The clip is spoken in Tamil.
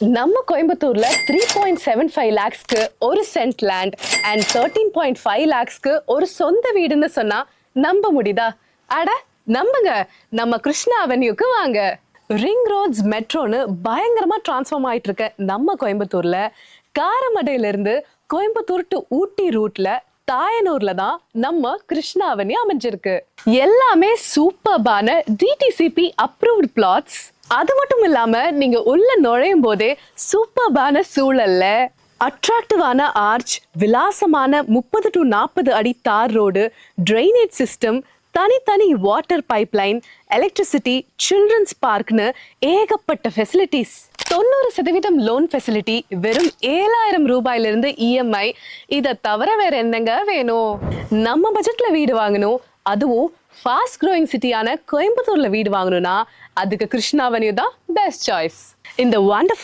நம்ம கோயம்புத்தூர்ல 3.75 lakhsக்கு ஒரு சென்ட் லேண்ட் அண்ட் 13.5 lakhsக்கு ஒரு சொந்த வீடுன்னு சொன்னா நம்ப முடியுதா? அட நம்புங்க, நம்ம கிருஷ்ணா அவென்யூக்கு வாங்க. ரிங் ரோட்ஸ் மெட்ரோன்னு பயங்கரமா டிரான்ஸ்ஃபார்ம் ஆயிட்டு இருக்க நம்ம கோயம்புத்தூர்ல காரமடையில இருந்து கோயம்புத்தூர் டு ஊட்டி ரூட்ல தாயனூர்ல தான் நம்ம கிருஷ்ணா அவென்யூ அமைஞ்சிருக்கு. எல்லாமே சூப்பர்பான டிடிசிபி அப்ரூவ்ட் பிளாட்ஸ். அது மட்டும் இல்லாம நீங்க உள்ள நுழையும் போதே சூப்பர்பான சூழல்ல அட்ராக்டிவான ஆர்ச், விலாசமான 30 to 40 அடி தார் ரோடு, ட்ரைனேஜ் சிஸ்டம், தனித்தனி வாட்டர் பைப்லைன், எலக்ட்ரிசிட்டி, சில்ட்ரன்ஸ் பார்க்னு ஏகப்பட்ட ஃபெசிலிட்டிஸ். 90% லோன் ஃபெசிலிட்டி, வெறும் 7,000 ரூபாயிலிருந்து இஎம்ஐ. இதை தவிர வேற என்னங்க வேணும்? நம்ம பட்ஜெட்ல வீடு வாங்கணும், அதுவும் ஃபாஸ்ட் க்ரோயிங் சிட்டியான கோயம்புத்தூர்ல வீடு வாங்கணும்னா அதுக்கு கிருஷ்ணா அவென்யூ தான் பெஸ்ட் சாய்ஸ். இந்த வண்டர்ஃபுல்